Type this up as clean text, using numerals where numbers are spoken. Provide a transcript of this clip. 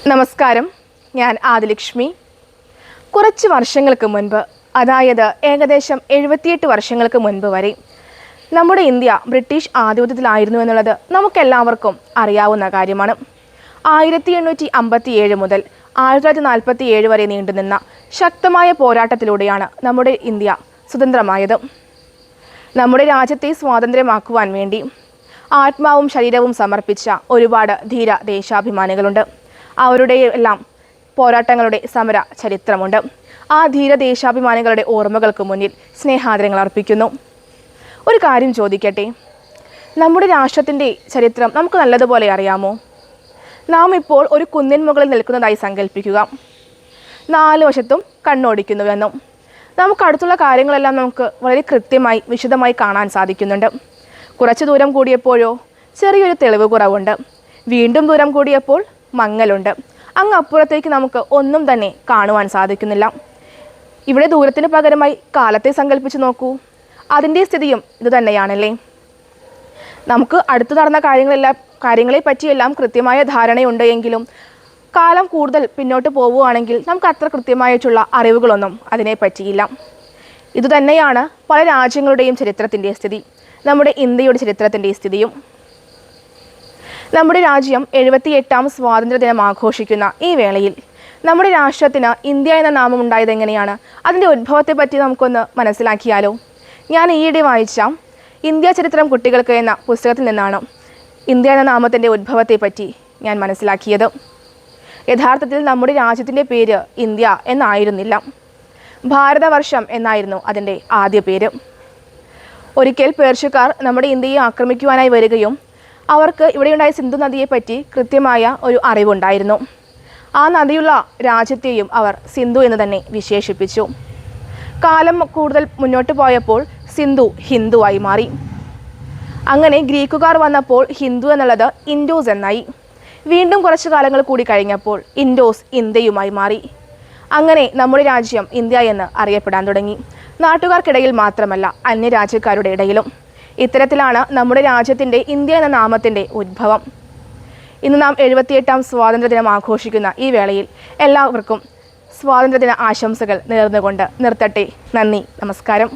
നമസ്കാരം, ഞാൻ ആദിലക്ഷ്മി. കുറച്ച് വർഷങ്ങൾക്ക് മുൻപ്, അതായത് ഏകദേശം 78 വർഷങ്ങൾക്ക് മുൻപ് വരെ നമ്മുടെ ഇന്ത്യ ബ്രിട്ടീഷ് ആധിപത്യത്തിലായിരുന്നു എന്നുള്ളത് നമുക്കെല്ലാവർക്കും അറിയാവുന്ന കാര്യമാണ്. 1857 മുതൽ 1947 വരെ നീണ്ടുനിന്ന ശക്തമായ പോരാട്ടത്തിലൂടെയാണ് നമ്മുടെ ഇന്ത്യ സ്വതന്ത്രമായത്. നമ്മുടെ രാജ്യത്തെ സ്വാതന്ത്ര്യമാക്കുവാൻ വേണ്ടി ആത്മാവും ശരീരവും സമർപ്പിച്ച ഒരുപാട് ധീര ദേശാഭിമാനികളുണ്ട്. അവരുടെ എല്ലാം പോരാട്ടങ്ങളുടെ സമര ചരിത്രമുണ്ട്. ആ ധീര ദേശാഭിമാനികളുടെ ഓർമ്മകൾക്ക് മുന്നിൽ സ്നേഹാദരങ്ങൾ അർപ്പിക്കുന്നു. ഒരു കാര്യം ചോദിക്കട്ടെ, നമ്മുടെ രാഷ്ട്രത്തിൻ്റെ ചരിത്രം നമുക്ക് നല്ലതുപോലെ അറിയാമോ? നാം ഇപ്പോൾ ഒരു കുന്നിൻ മുകളിൽ നിൽക്കുന്നതായി സങ്കല്പിക്കുക. 4 വശത്തും കണ്ണോടിക്കുന്നുവെന്നും നമുക്ക് അടുത്തുള്ള കാര്യങ്ങളെല്ലാം നമുക്ക് വളരെ കൃത്യമായി വിശദമായി കാണാൻ സാധിക്കുന്നുണ്ട്. കുറച്ച് ദൂരം കൂടിയപ്പോഴോ ചെറിയൊരു തെളിവ് കുറവുണ്ട്. വീണ്ടും ദൂരം കൂടിയപ്പോൾ മങ്ങലുണ്ട്. അങ്ങ് അപ്പുറത്തേക്ക് നമുക്ക് ഒന്നും തന്നെ കാണുവാൻ സാധിക്കുന്നില്ല. ഇവിടെ ദൂരത്തിന് പകരമായി കാലത്തെ സങ്കല്പിച്ച് നോക്കൂ. അതിൻ്റെ സ്ഥിതിയും ഇതുതന്നെയാണല്ലേ? നമുക്ക് അടുത്ത് നടന്ന കാര്യങ്ങളെ പറ്റിയെല്ലാം കൃത്യമായ ധാരണയുണ്ട് എങ്കിലും കാലം കൂടുതൽ പിന്നോട്ട് പോവുകയാണെങ്കിൽ നമുക്ക് അത്ര കൃത്യമായിട്ടുള്ള അറിവുകളൊന്നും അതിനെ പറ്റിയില്ല. ഇതുതന്നെയാണ് പല രാജ്യങ്ങളുടെയും ചരിത്രത്തിൻ്റെ സ്ഥിതി, നമ്മുടെ ഇന്ത്യയുടെ ചരിത്രത്തിൻ്റെ സ്ഥിതിയും. നമ്മുടെ രാജ്യം 78ാം സ്വാതന്ത്ര്യ ദിനം ആഘോഷിക്കുന്ന ഈ വേളയിൽ നമ്മുടെ രാഷ്ട്രത്തിന് ഇന്ത്യ എന്ന നാമം ഉണ്ടായത് എങ്ങനെയാണ്? അതിൻ്റെ ഉദ്ഭവത്തെ പറ്റി നമുക്കൊന്ന് മനസ്സിലാക്കിയാലോ? ഞാൻ ഈയിടെ വായിച്ച ഇന്ത്യ ചരിത്രം കുട്ടികൾക്ക് എന്ന പുസ്തകത്തിൽ നിന്നാണ് ഇന്ത്യ എന്ന നാമത്തിൻ്റെ ഉദ്ഭവത്തെ പറ്റി ഞാൻ മനസ്സിലാക്കിയത്. യഥാർത്ഥത്തിൽ നമ്മുടെ രാജ്യത്തിൻ്റെ പേര് ഇന്ത്യ എന്നായിരുന്നില്ല, ഭാരതവർഷം എന്നായിരുന്നു അതിൻ്റെ ആദ്യ പേര്. ഒരിക്കൽ പേർഷ്യക്കാർ നമ്മുടെ ഇന്ത്യയെ ആക്രമിക്കുവാനായി വരികയും അവർക്ക് ഇവിടെയുണ്ടായ സിന്ധു നദിയെപ്പറ്റി കൃത്യമായ ഒരു അറിവുണ്ടായിരുന്നു. ആ നദിയുള്ള രാജ്യത്തെയും അവർ സിന്ധു എന്ന് തന്നെ വിശേഷിപ്പിച്ചു. കാലം കൂടുതൽ മുന്നോട്ട് പോയപ്പോൾ സിന്ധു ഹിന്ദുവായി മാറി. അങ്ങനെ ഗ്രീക്കുകാർ വന്നപ്പോൾ ഹിന്ദു എന്നുള്ളത് ഇൻഡോസ് എന്നായി. വീണ്ടും കുറച്ചു കാലങ്ങൾ കൂടി കഴിഞ്ഞപ്പോൾ ഇൻഡോസ് ഇന്ത്യയുമായി മാറി. അങ്ങനെ നമ്മുടെ രാജ്യം ഇന്ത്യ എന്ന് അറിയപ്പെടാൻ തുടങ്ങി. നാട്ടുകാർക്കിടയിൽ മാത്രമല്ല, അന്യരാജ്യക്കാരുടെ ഇടയിലും. ഇത്തരത്തിലാണ് നമ്മുടെ രാജ്യത്തിൻ്റെ ഇന്ത്യ എന്ന നാമത്തിൻ്റെ ഉദ്ഭവം. ഇന്ന് നാം 78ാം സ്വാതന്ത്ര്യദിനം ആഘോഷിക്കുന്ന ഈ വേളയിൽ എല്ലാവർക്കും സ്വാതന്ത്ര്യദിന ആശംസകൾ നേർന്നുകൊണ്ട് നിർത്തട്ടെ. നന്ദി, നമസ്കാരം.